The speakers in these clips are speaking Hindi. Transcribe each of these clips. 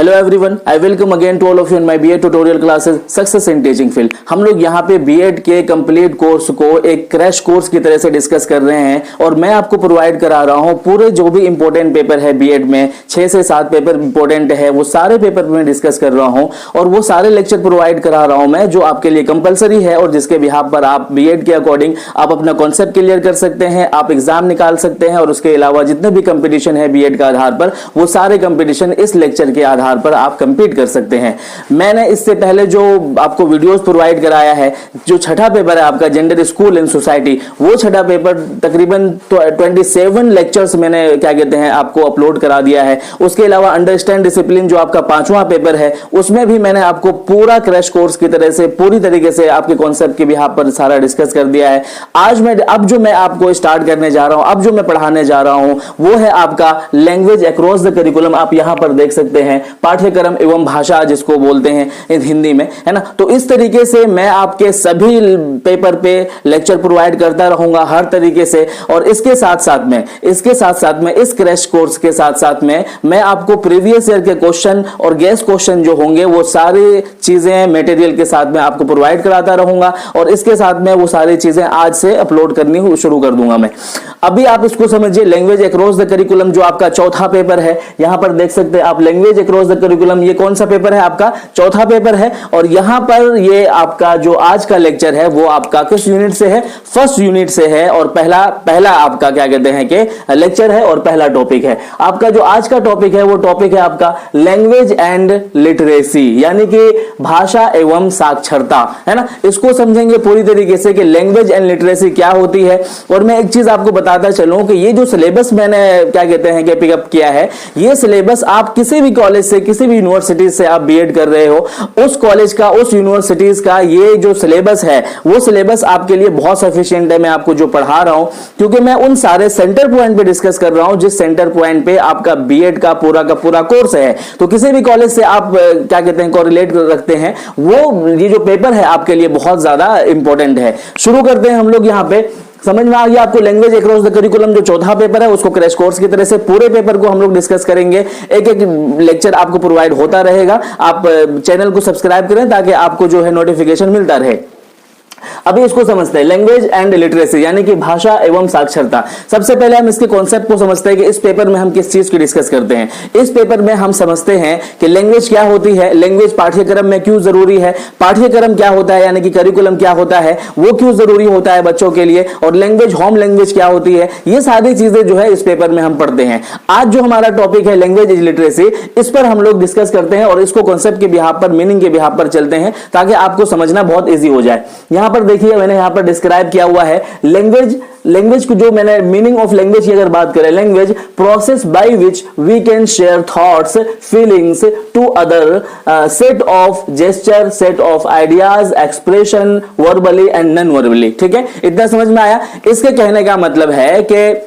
Hello everyone, I welcome again to all of you in my BEd tutorial classes success in teaching field. हम लोग यहाँ पे बीएड के कंप्लीट कोर्स को एक क्रैश कोर्स की तरह से डिस्कस कर रहे हैं और मैं आपको प्रोवाइड करा रहा हूँ पूरे जो भी इंपॉर्टेंट पेपर है बीएड में 6 से 7 पेपर इंपॉर्टेंट है, वो सारे पेपर में डिस्कस कर रहा हूँ और वो सारे लेक्चर प्रोवाइड करा रहा हूँ मैं जो आपके लिए कंपलसरी है और जिसके बिहाफ पर आप बीएड के अकॉर्डिंग आप अपना कॉन्सेप्ट क्लियर कर सकते हैं, आप एग्जाम निकाल सकते हैं और उसके अलावा जितने भी कंपटीशन है बीएड का आधार पर वो सारे कंपटीशन इस लेक्चर के आधार पर आप कंप्लीट कर सकते हैं। मैंने इससे पहले जो आपको वीडियोस प्रोवाइड कराया है, जो छठा पेपर है आपका जेंडर स्कूल एंड सोसाइटी, वो छठा पेपर तकरीबन 27 लेक्चर्स मैंने क्या कहते हैं आपको अपलोड करा दिया है। उसके अलावा अंडरस्टैंड डिसिप्लिन जो आपका 5वां पेपर है उसमें भी मैंने आपको पूरा क्रैश कोर्स की तरह से पूरी तरीके से आपके कॉन्सेप्ट के बिहाफ पर सारा डिस्कस कर दिया है। अब जो मैं आपको स्टार्ट करने जा रहा हूं, अब जो मैं पढ़ाने जा रहा हूं वो है आपका लैंग्वेज अक्रॉस द करिकुलम। आप यहां पर देख सकते हैं पाठ्यक्रम एवं भाषा जिसको बोलते हैं हिंदी में, है ना। तो इस तरीके से मैं आपके सभी पेपर पे लेक्चर प्रोवाइड करता रहूंगा हर तरीके से। और इसके साथ साथ में इस क्रैश कोर्स के साथ साथ में मैं आपको प्रीवियस ईयर के क्वेश्चन और गेस्ट क्वेश्चन जो होंगे वो सारी चीजें मटेरियल के साथ में आपको प्रोवाइड कराता रहूंगा और इसके साथ में वो सारी चीजें आज से अपलोड करनी शुरू कर दूंगा मैं। अभी आप इसको समझिए, लैंग्वेज अक्रॉस द करिकुलम जो आपका चौथा पेपर है, यहां पर देख सकते हैं आप लैंग्वेज अक्रॉस द करिकुलम, ये कौन सा पेपर है आपका चौथा पेपर है। और यहां पर ये आपका जो आज का लेक्चर है वो आपका किस यूनिट से है, फर्स्ट यूनिट से है और पहला आपका क्या कहते हैं कि लेक्चर है और पहला टॉपिक है आपका। जो आज का टॉपिक है वो टॉपिक है आपका लैंग्वेज एंड लिटरेसी, यानी कि भाषा एवं साक्षरता, है ना। इसको समझेंगे पूरी तरीके से कि लैंग्वेज एंड लिटरेसी क्या होती है। और मैं एक चीज आपको बताता चलूं कि ये जो सिलेबस मैंने क्या कहते हैं कि पिकअप किया है, ये सिलेबस आप किसी भी कॉलेज से, किसी भी यूनिवर्सिटी से आप बीएड कर रहे हो, उस कॉलेज का, उस यूनिवर्सिटीज का ये जो सिलेबस है वो सिलेबस आपके लिए बहुत सफिशिएंट है। मैं आपको जो पढ़ा रहा हूं, क्योंकि मैं उन सारे सेंटर पॉइंट पे डिस्कस कर रहा हूं जिस सेंटर पॉइंट पे आपका बीएड का पूरा कोर्स है। तो किसी भी कॉलेज से आप क्या कहते हैं कोरिलेट रखते हैं, वो ये जो पेपर है आपके लिए बहुत ज्यादा इंपॉर्टेंट है। शुरू करते हैं हम लोग। यहाँ पे समझ में आ गया आपको लैंग्वेज अक्रॉस द करिकुलम जो चौथा पेपर है उसको क्रैश कोर्स की तरह से पूरे पेपर को हम लोग डिस्कस करेंगे। एक लेक्चर आपको प्रोवाइड होता रहेगा। आप चैनल को सब्सक्राइब करें ताकि आपको जो है नोटिफिकेशन मिलता रहे। अभी इसको समझते हैं, लैंग्वेज एंड लिटरेसी यानी कि भाषा एवं साक्षरता। सबसे पहले हम इसके कॉन्सेप्ट को समझते हैं कि इस पेपर में हम किस चीज की डिस्कस करते हैं। इस पेपर में हम समझते हैं कि लैंग्वेज क्या होती है, लैंग्वेज पाठ्यक्रम में क्यों जरूरी है, पाठ्यक्रम क्या होता है यानी कि करिकुलम क्या होता है, वो क्यों जरूरी होता है बच्चों के लिए, और लैंग्वेज होम लैंग्वेज क्या होती है। ये सारी चीजें जो है इस पेपर में हम पढ़ते हैं। आज जो हमारा टॉपिक है लैंग्वेज इज लिटरेसी, इस पर हम लोग डिस्कस करते हैं और इसको कॉन्सेप्ट के बिहाफ पर, मीनिंग के बिहाफ पर चलते हैं ताकि आपको समझना बहुत ईजी हो जाए। यहां पर देखिए मैंने यहां पर डिस्क्राइब किया हुआ है लैंग्वेज को, जो मैंने मीनिंग ऑफ लैंग्वेज की अगर बात करें, language process by which we can share thoughts feelings to other, set of gesture, set of ideas, expression verbally and non verbally. ठीक है, इतना समझ में आया। इसके कहने का मतलब है कि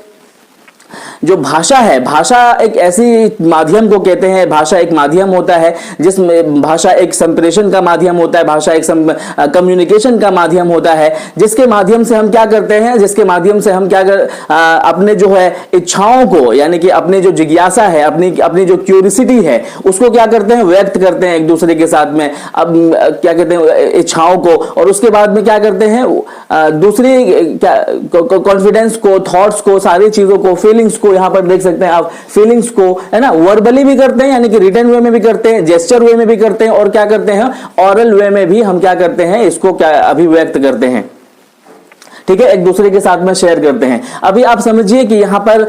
जो भाषा है, भाषा एक ऐसी माध्यम को कहते हैं, भाषा एक माध्यम होता है जिसमें भाषा एक संप्रेषण का माध्यम होता है, भाषा एक कम्युनिकेशन का माध्यम होता है, जिसके माध्यम से हम क्या करते हैं, जिसके माध्यम से हम अपने जो है इच्छाओं को, यानी कि अपनी जो जिज्ञासा है, अपनी जो क्यूरियोसिटी है उसको क्या करते हैं, व्यक्त करते हैं एक दूसरे के साथ में, अब क्या कहते हैं इच्छाओं को। और उसके बाद में क्या करते हैं, दूसरी कॉन्फिडेंस को, थॉट्स को, सारी चीजों को, फीलिंग्स को, यहां पर देख सकते हैं आप फीलिंग्स को, है ना, वर्बली भी करते हैं यानी कि रिटन वे में भी करते हैं, जेस्चर वे में भी करते हैं और क्या करते हैं ऑरल वे में भी हम क्या करते हैं, इसको क्या अभिव्यक्त करते हैं। ठीक है, एक दूसरे के साथ में शेयर करते हैं। अभी आप समझिए कि यहां पर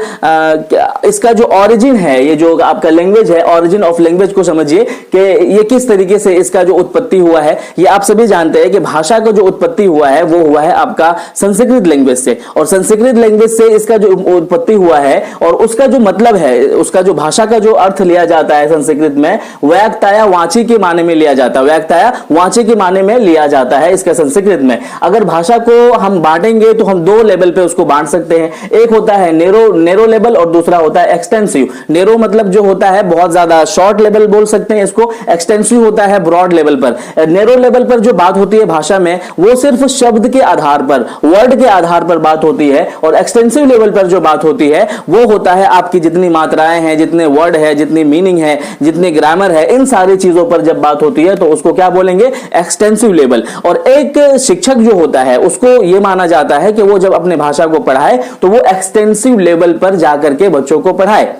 इसका जो ओरिजिन है, ये जो आपका लैंग्वेज है, ओरिजिन ऑफ लैंग्वेज को समझिए कि ये किस तरीके से इसका जो उत्पत्ति हुआ है। ये आप सभी जानते हैं कि भाषा का जो उत्पत्ति हुआ है वो हुआ है आपका संस्कृत लैंग्वेज से, और संस्कृत लैंग्वेज से इसका जो उत्पत्ति हुआ है और उसका जो मतलब है, उसका जो भाषा का जो अर्थ लिया जाता है संस्कृत में, व्याक्ताया वाची के माने में लिया जाता है, व्याक्ताया वाची के माने में लिया जाता है इसका संस्कृत में। अगर भाषा को हम बांटे बांटेंगे तो हम दो लेवल पे उसको बांट सकते हैं। एक होता है नेरो लेवल और दूसरा होता है एक्सटेंसिव। नेरो मतलब जो होता है बहुत ज्यादा शॉर्ट लेवल बोल सकते हैं इसको, एक्सटेंसिव होता है ब्रॉड लेवल पर। नेरो लेवल पर जो बात होती है भाषा में वो सिर्फ शब्द के आधार पर, वर्ड के आधार पर बात होती है, और एक्सटेंसिव लेवल पर जो बात होती है वो होता है आपकी जितनी मात्राएं हैं, जितने वर्ड है, जितनी मीनिंग है, जितनी ग्रामर है, इन सारी चीजों पर जब बात होती है तो उसको क्या बोलेंगे, एक्सटेंसिव लेवल। और एक शिक्षक जो होता है उसको यह माना जाता है कि वो जब अपने भाषा को पढ़ाए तो वो एक्सटेंसिव लेवल पर जाकर के बच्चों को पढ़ाए।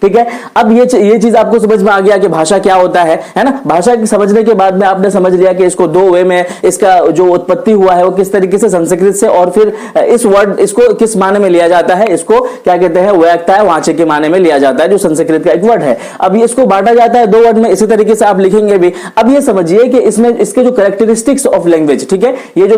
ठीक है, अब ये चीज आपको समझ में आ गया कि भाषा क्या होता है ना। भाषा की समझने के बाद में आपने समझ लिया कि इसको दो वे में इसका जो उत्पत्ति हुआ है वो किस तरीके से संस्कृत से, और फिर इस वर्ड इसको किस माने में लिया जाता है, इसको क्या कहते हैं, वैयक्ता वाचे के माने में लिया जाता है, जो संस्कृत का एक वर्ड है। अब ये इसको बांटा जाता है दो वर्ड में, इसी तरीके से आप लिखेंगे भी। अब ये समझिए कि इसमें इसके जो कैरेक्टरिस्टिक्स ऑफ लैंग्वेज, ठीक है, ये जो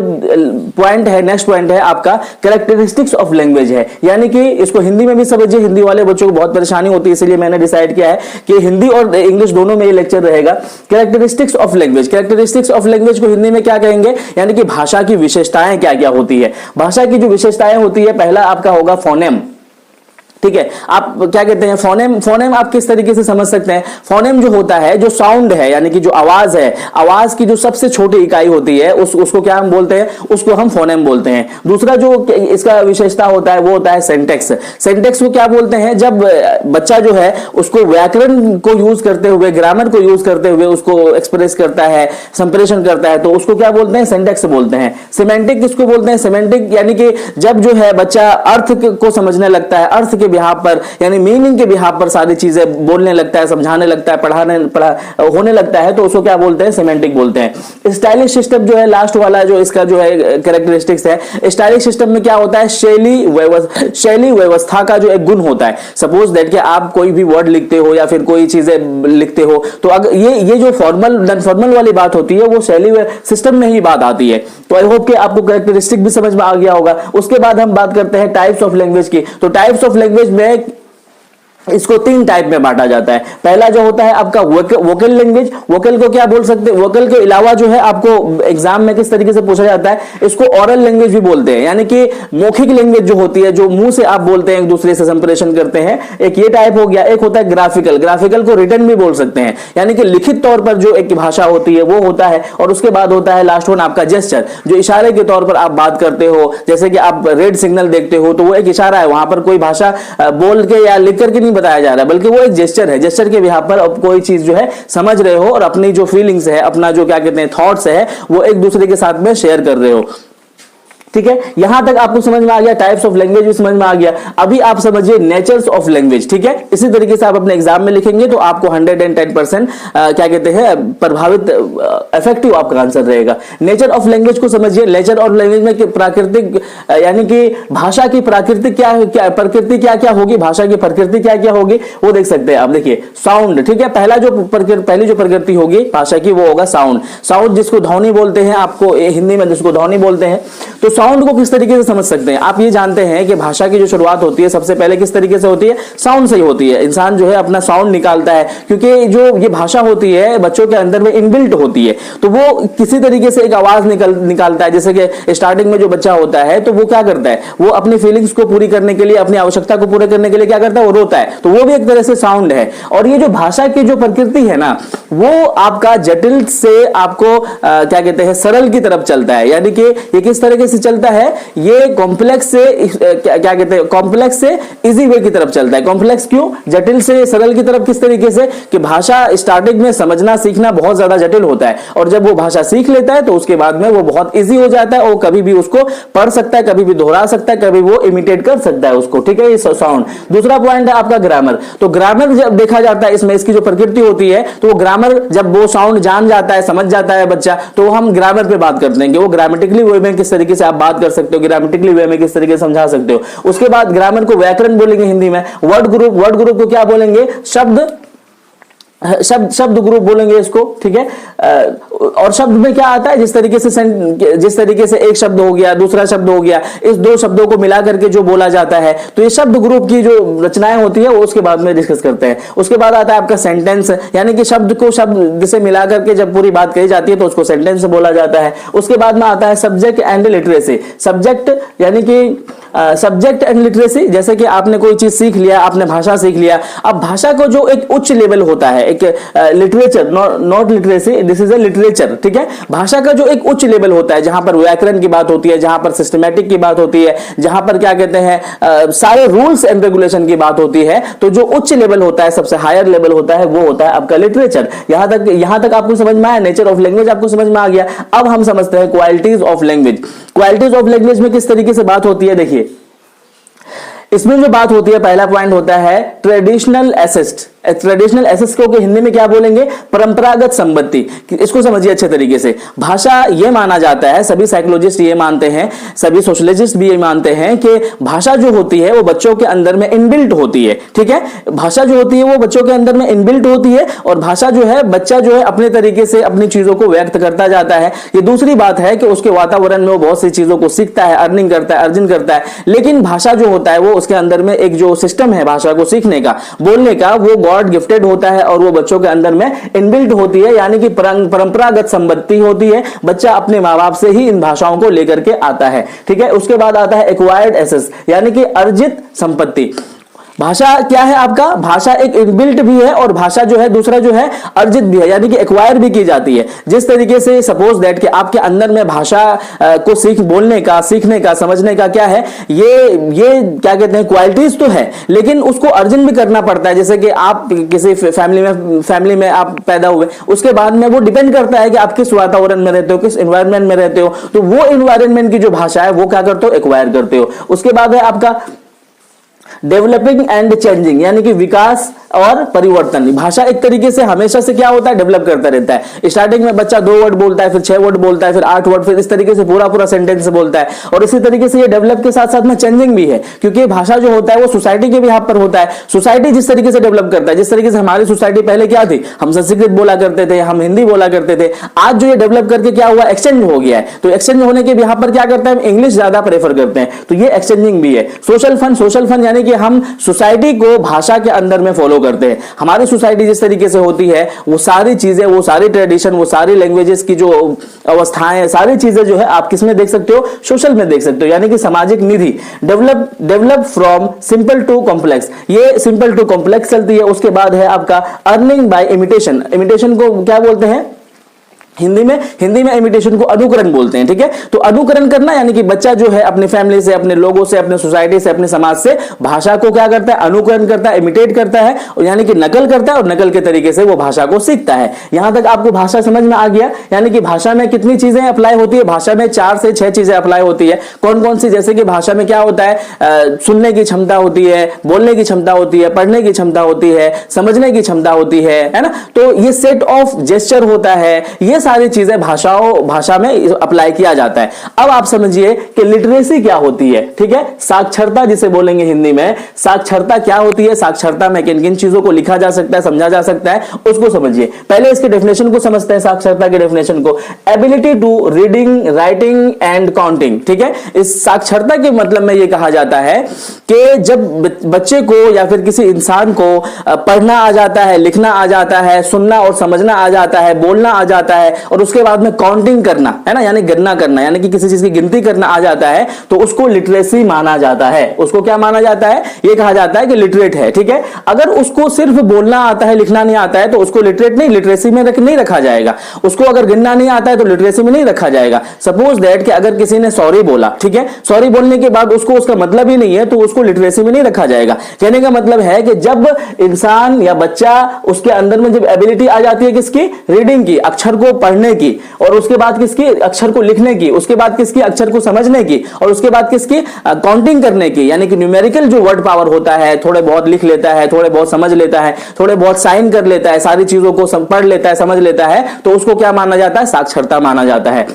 पॉइंट है, नेक्स्ट पॉइंट है आपका कैरेक्टरिस्टिक्स ऑफ लैंग्वेज है, यानी कि इसको हिंदी में भी समझिए। हिंदी वाले बच्चों को बहुत परेशानी होती है, इसलिए मैंने डिसाइड किया है कि हिंदी और इंग्लिश दोनों में ये लेक्चर रहेगा। Characteristics of language, characteristics of language को हिंदी में क्या कहेंगे, यानी कि भाषा की विशेषताएं क्या क्या होती है। भाषा की जो विशेषताएं होती है, पहला आपका होगा फोनेम। ठीक है, आप क्या कहते हैं, फोनेम। फोनेम आप किस तरीके से समझ सकते हैं, फोनेम जो होता है, जो साउंड है, यानी कि जो आवाज है, आवाज की जो सबसे छोटी इकाई होती है उसको क्या हम बोलते हैं, उसको हम फोनेम बोलते हैं। दूसरा जो इसका विशेषता होता है वो होता है सेंटेक्स। सेंटेक्स को क्या बोलते हैं, जब बच्चा जो है उसको व्याकरण को यूज करते हुए, ग्रामर को यूज करते हुए उसको एक्सप्रेस करता है, संप्रेषण करता है, तो उसको क्या बोलते हैं, सेंटेक्स बोलते हैं। सिमेंटिक किसको बोलते हैं, सिमेंटिक यानी कि जब जो है बच्चा अर्थ को समझने लगता है, अर्थ के बिहाफ पर यानी मीनिंग के बिहाफ पर सारी चीजें बोलने लगता है, समझाने लगता है, होने लगता है, तो उसको क्या बोलते हैं, सिमेंटिक बोलते हैं। स्टाइलिश सिस्टम जो है लास्ट वाला, जो इसका जो है कैरेक्टरिस्टिक्स है, स्टाइलिश सिस्टम में क्या होता है, शैली व्यवस्था का जो एक गुण होता है। सपोज दैट कि आप कोई भी वर्ड लिखते हो या फिर कोई चीजें लिखते हो, तो अगर ये जो फॉर्मल नॉन फॉर्मल वाली बात होती है वो शैली सिस्टम में ही बात आती है। तो आई होप कि आपको कैरेक्टरिस्टिक भी समझ में आ गया होगा। उसके बाद हम बात करते हैं टाइप्स ऑफ लैंग्वेज की। तो टाइप्स ऑफ लैंग्वेज में इसको तीन टाइप में बांटा जाता है। पहला जो होता है आपका वोकल लैंग्वेज। वोकल को क्या बोल सकते हैं, वोकल के अलावा जो है आपको एग्जाम में किस तरीके से पूछा जाता है, इसको ऑरल लैंग्वेज भी बोलते हैं, यानी कि मौखिक लैंग्वेज जो होती है, जो मुंह से आप बोलते हैं, एक दूसरे से संप्रेषण करते हैं, एक ये टाइप हो गया। एक होता है ग्राफिकल। ग्राफिकल को रिटन भी बोल सकते हैं, यानी कि लिखित तौर पर जो एक भाषा होती है वो होता है। और उसके बाद होता है लास्ट वन आपका जेस्चर, जो इशारे के तौर पर आप बात करते हो, जैसे कि आप रेड सिग्नल देखते हो तो वो एक इशारा है, वहां पर कोई भाषा बोल के या लिख करके नहीं बताया जा रहा है, बल्कि वो एक जेस्चर है। जेस्चर के बिहाफ पर आप कोई चीज जो है समझ रहे हो और अपनी जो फीलिंग्स है, अपना जो क्या कहते हैं थॉट्स है, वो एक दूसरे के साथ में शेयर कर रहे हो। ठीक है, यहां तक आपको समझ में आ गया, टाइप्स ऑफ लैंग्वेज भी समझ में आ गया। अभी आप समझिए नेचर्स ऑफ लैंग्वेज। ठीक है, इसी तरीके से आप अपने एग्जाम में लिखेंगे तो आपको 110% क्या कहते हैं प्रभावित, इफेक्टिव आपका आंसर रहेगा। नेचर ऑफ लैंग्वेज को समझिए। नेचर ऑफ लैंग्वेज में प्राकृतिक यानी कि भाषा की प्राकृतिक प्रकृति क्या क्या होगी, भाषा की प्रकृति क्या क्या होगी वो देख सकते हैं आप। देखिए साउंड, ठीक है, पहली जो प्रकृति होगी भाषा की वो होगा साउंड। साउंड जिसको ध्वनि बोलते हैं, आपको हिंदी में जिसको ध्वनि बोलते हैं। तो साउंड को किस तरीके से समझ सकते हैं, आप ये जानते हैं कि भाषा की जो शुरुआत होती है सबसे पहले किस तरीके से होती है, साउंड से ही होती है। इंसान जो है अपना साउंड निकालता है, क्योंकि जो ये भाषा होती है बच्चों के अंदर में इनबिल्ट होती है, तो वो किसी तरीके से एक आवाज निकालता है। जैसे कि स्टार्टिंग में जो बच्चा होता है तो वो क्या करता है, वो अपनी फीलिंग्स को पूरी करने के लिए, अपनी आवश्यकता को पूरे करने के लिए क्या करता है, वो रोता है, तो वो भी एक तरह से साउंड है। और ये जो भाषा की जो प्रकृति है ना, वो आपका जटिल से आपको क्या कहते हैं सरल की तरफ चलता है, यानी कि ये किस तरीके से चलता है, ये कॉम्प्लेक्स से क्या कहते हैं, कॉम्प्लेक्स से इजी वे की तरफ चलता है। कॉम्प्लेक्स क्यों, जटिल से सरल की तरफ किस तरीके से, कि भाषा स्टार्टिंग में समझना सीखना बहुत ज्यादा जटिल होता है, और जब वो भाषा सीख लेता है तो उसके बाद में वो बहुत इजी हो जाता है, और कभी भी उसको पढ़ सकता है, कभी भी दोहरा सकता है, कभी वो इमिटेट कर सकता है उसको। ठीक है, ये साउंड। दूसरा पॉइंट है आपका ग्रामर। तो ग्रामर जब देखा जाता है, इसमें इसकी जो प्रकृति होती है, तो वो ग्रामर जब वो साउंड जान जाता है, समझ जाता है बच्चा, तो हम ग्रामर पे बात करते हैं कि वो ग्रामेटिकली वे में किस तरीके से आप बात कर सकते हो, ग्रामेटिकली वे में किस तरीके से समझा सकते हो। उसके बाद ग्रामर को व्याकरण बोलेंगे हिंदी में। वर्ड ग्रुप को क्या बोलेंगे, शब्द शब्द ग्रुप बोलेंगे इसको, ठीक है। और शब्द में क्या आता है, जिस तरीके से एक शब्द हो गया, दूसरा शब्द हो गया, इस दो शब्दों को मिला करके जो बोला जाता है, तो ये शब्द ग्रुप की जो रचनाएं होती है वो उसके बाद में डिस्कस करते हैं। उसके बाद आता है आपका सेंटेंस, यानी कि शब्द को शब्द से मिला करके जब पूरी बात कही जाती है तो उसको सेंटेंस बोला जाता है। उसके बाद में आता है सब्जेक्ट एंड लिटरेसी। सब्जेक्ट यानी कि सब्जेक्ट एंड लिटरेसी, जैसे कि आपने कोई चीज सीख लिया, आपने भाषा सीख लिया, अब भाषा को जो एक उच्च लेवल होता है, एक literature, not literacy, this is A literature, ठीक है। भाषा का जो एक उच्च लेवल होता है, जहां पर व्याकरण की बात होती है, जहां पर सिस्टमैटिक की बात होती है, जहां पर क्या कहते हैं सारे रूल्स एंड रेगुलेशन की बात होती है, तो जो उच्च लेवल होता है, सबसे हायर लेवल होता है, वो होता है आपका लिटरेचर। यहां तक आपको समझ में आया, नेचर ऑफ लैंग्वेज आपको समझ में आ गया। अब हम समझते हैं qualities of language. Qualities of language में किस तरीके से बात होती है, देखिए इसमें जो बात होती है, पहला पॉइंट होता है ट्रेडिशनल एसेस्ट। ट्रेडिशनल एसेस को हिंदी में क्या बोलेंगे, परंपरागत संपत्ति। इसको समझिए अच्छे तरीके से। भाषा ये माना जाता है, सभी साइकोलॉजिस्ट ये मानते हैं, सभी सोशलॉजिस्ट भी ये मानते हैं कि भाषा जो होती है वो बच्चों के अंदर में इनबिल्ट होती है, ठीक है। भाषा जो होती है वो बच्चों के अंदर में इनबिल्ट होती है, और भाषा जो है, बच्चा जो है अपने तरीके से अपनी चीजों को व्यक्त करता जाता है। ये दूसरी बात है कि उसके वातावरण में वो बहुत सी चीजों को सीखता है, अर्निंग करता है, अर्जन करता है। लेकिन भाषा जो होता है वो उसके अंदर में एक जो सिस्टम है भाषा को सीखने का, बोलने का, वो गॉड गिफ्टेड होता है और वो बच्चों के अंदर में इनबिल्ट होती है, यानी कि परंपरागत संपत्ति होती है। बच्चा अपने माँ बाप से ही इन भाषाओं को लेकर के आता है, ठीक है। उसके बाद आता है एक्वायर्ड एसेस, यानी कि अर्जित संपत्ति। भाषा क्या है आपका, भाषा एक इनबिल्ट भी है और भाषा जो है दूसरा जो है अर्जित भी है, यानी कि एक्वायर भी की जाती है। जिस तरीके से सपोज दैट कि आपके अंदर में भाषा को बोलने का, सीखने का, समझने का क्या है, ये क्या कहते हैं, क्वालिटीज तो है, लेकिन उसको अर्जन भी करना पड़ता है। जैसे कि आप किसी फैमिली में आप पैदा हुए, उसके बाद में वो डिपेंड करता है कि आप किस वातावरण में रहते हो, किस एनवायरमेंट में रहते हो, तो वो एनवायरमेंट की जो भाषा है वो क्या करते हो, एक्वायर करते हो। उसके बाद है आपका डेवलपिंग एंड चेंजिंग, यानी कि विकास और परिवर्तन। भाषा एक तरीके से हमेशा से क्या होता है, डेवलप करता रहता है। स्टार्टिंग में बच्चा 2 वर्ड बोलता है, फिर 6 वर्ड बोलता है, फिर 8 वर्ड, फिर इस तरीके से पूरा सेंटेंस बोलता है। और इसी तरीके से ये डेवलप के साथ साथ में चेंजिंग भी है, क्योंकि भाषा जो होता है वो सोसाइटी के भी हाथ पर होता है। सोसाइटी जिस तरीके से डेवलप करता है, जिस तरीके से हमारी सोसाइटी पहले क्या थी, हम संस्कृत बोला करते थे, हम हिंदी बोला करते थे, आज जो ये डेवलप करके क्या हुआ, एक्सचेंज हो गया है। तो एक्सचेंज होने के यहाँ पर क्या करते हैं, इंग्लिश ज्यादा प्रेफर करते हैं, तो ये एक्सचेंजिंग भी है। सोशल फंड यानी कि हम सोसाइटी को भाषा के अंदर में फॉलो करते हैं। हमारी सोसाइटी जिस तरीके से होती है, वो सारी चीजें, वो सारी ट्रेडिशन, वो सारी लैंग्वेजेस की जो अवस्थाएं, सारी चीजें जो है आप किस में देख सकते हो, सोशल में देख सकते हो, यानी कि सामाजिक निधि। Develop from simple to complex, ये सिंपल टू कॉम्प्लेक्स चलती है। उसके बाद है आपका अर्निंग बाय इमिटेशन। इमिटेशन को क्या बोलते हैं हिंदी में इमिटेशन को अनुकरण बोलते हैं, ठीक है। तो अनुकरण करना यानी कि बच्चा जो है अपने फैमिली से, अपने लोगों से, अपने सोसाइटी से, अपने समाज से भाषा को क्या करता है, अनुकरण करता है, इमिटेट करता है, यानी कि नकल करता है, और नकल के तरीके से वो भाषा को सीखता है। यहां तक आपको भाषा समझ में आ गया। यानी कि भाषा में कितनी चीजें अप्लाई होती है, भाषा में 4 से 6 चीजें अप्लाई होती है। कौन कौन सी, जैसे कि भाषा में क्या होता है, सुनने की क्षमता होती है, बोलने की क्षमता होती है, पढ़ने की क्षमता होती है, समझने की क्षमता होती है ना। तो ये सेट ऑफ जेस्चर होता है, ये सारी चीजें भाषा में अप्लाई किया जाता है। अब आप समझिए कि लिटरेसी क्या होती है, ठीक है। साक्षरता जिसे बोलेंगे हिंदी में, साक्षरता क्या होती है, साक्षरता में किन किन चीजों को लिखा जा सकता है, समझा जा सकता है, उसको समझिए। पहले इसके डेफिनेशन को समझते हैं, साक्षरता के डेफिनेशन को। Ability to reading, writing and counting, ठीक है। इस साक्षरता के मतलब में यह कहा जाता है कि जब बच्चे को या फिर किसी इंसान को पढ़ना आ जाता है, लिखना आ जाता है, सुनना और समझना आ जाता है, बोलना आ जाता है, और उसके बाद में काउंटिंग करना है ना, यानी गणना करना, यानी कि किसी चीज की गिनती करना आ जाता है, तो उसको लिटरेसी माना जाता है। उसको क्या माना जाता है, यह कहा जाता है कि लिटरेट है, ठीक है। अगर उसको सिर्फ बोलना आता है, लिखना नहीं आता है, तो उसको लिटरेट नहीं, लिटरेसी में नहीं रखा जाएगा। उसको अगर गिनना नहीं आता है तो लिटरेसी में नहीं रखा जाएगा। सपोज दैट कि अगर किसी ने सॉरी बोला, ठीक है, सॉरी बोलने के बाद उसको उसका मतलब ही नहीं है, तो उसको लिटरेसी में नहीं रखा जाएगा। कहने का मतलब है कि जब इंसान या बच्चा, उसके अंदर में जब एबिलिटी आ जाती है किसकी, रीडिंग की, अक्षर को पढ़ने की, और उसके बाद किसकी, अक्षर को लिखने की, उसके बाद किसकी, अक्षर को समझने की, और उसके बाद किसकी, काउंटिंग करने की, यानी कि न्यूमेरिकल जो वर्ड पावर होता है, थोड़े बहुत लिख लेता है, थोड़े बहुत समझ लेता है, थोड़े बहुत साइन कर लेता है, सारी चीजों को पढ़ लेता है, समझ लेता है, तो उसको क्या माना जाता है, साक्षरता माना जाता है।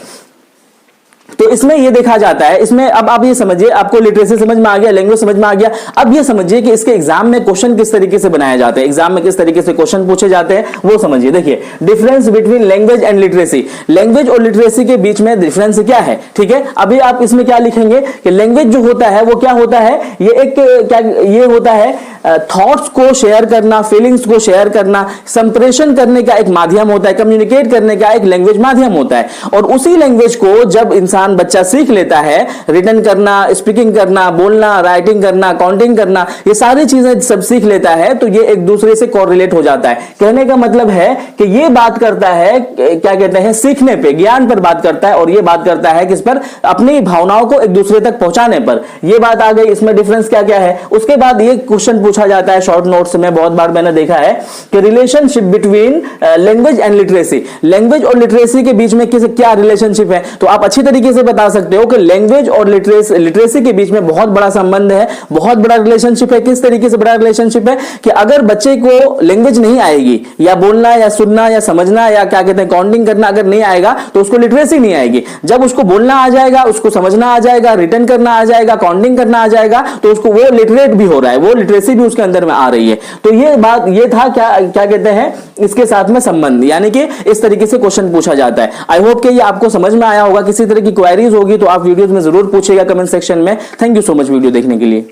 तो इसमें यह देखा जाता है, इसमें अब आप ये समझिए, आपको लिटरेसी समझ में आ गया, लैंग्वेज समझ में आ गया, अब ये समझिए कि इसके एग्जाम में क्वेश्चन किस तरीके से बनाए जाते हैं, एग्जाम में किस तरीके से क्वेश्चन पूछे जाते हैं वो समझिए। देखिए difference between language and literacy, language और लिटरेसी के बीच में डिफरेंस क्या है, ठीक है। अभी आप इसमें क्या लिखेंगे कि लैंग्वेज जो होता है वो क्या होता है, ये एक क्या ये होता है थॉट्स को शेयर करना, फीलिंग्स को शेयर करना, संप्रेषण करने का एक माध्यम होता है, कम्युनिकेट करने का एक लैंग्वेज माध्यम होता है। और उसी लैंग्वेज को जब इंसान बच्चा सीख लेता है, रिटन करना, स्पीकिंग करना, बोलना, राइटिंग करना, काउंटिंग करना, ये सारी चीजें सब सीख लेता है तो ये एक दूसरे से कोरिलेट हो जाता है। कहने का मतलब है कि ये बात करता है, क्या कहते हैं, सीखने पे, ज्ञान पर बात करता है, और ये बात करता है किस पर, अपनी भावनाओं को एक दूसरे तक पहुंचाने पर। ये बात आ गई, इसमें डिफरेंस क्या क्या है। उसके बाद ये क्वेश्चन पूछा जाता है शॉर्ट नोट्स में, बहुत बार मैंने देखा है कि relationship between language and literacy, language और लिटरेसी के बीच में क्या रिलेशनशिप है। तो आप अच्छी तरीके से बता सकते हो कि लैंग्वेज और लिटरेसी के बीच में बहुत बड़ा संबंध है, बहुत बड़ा रिलेशनशिप है। किस तरीके से बड़ा रिलेशनशिप है कि अगर बच्चे को लैंग्वेज नहीं आएगी, या बोलना या सुनना या समझना या क्या कहते हैं काउंटिंग करना अगर नहीं आएगा, तो उसको लिटरेसी नहीं आएगी। जब उसको बोलना आ जाएगा, उसको समझना आ जाएगा, रिटन करना आ जाएगा, काउंटिंग करना आ जाएगा, तो उसको वो लिटरेट भी हो रहा है, वो लिटरेसी भी उसके अंदर में आ रही है। तो ये बात, ये था क्या क्या कहते हैं इसके साथ में संबंध, यानी कि इस तरीके से क्वेश्चन पूछा जाता है। आई होप कि ये आपको समझ में आया होगा। किसी तरह की क्वेरीज होगी तो आप वीडियोस में जरूर पूछेगा कमेंट सेक्शन में। Thank you so much video देखने के लिए।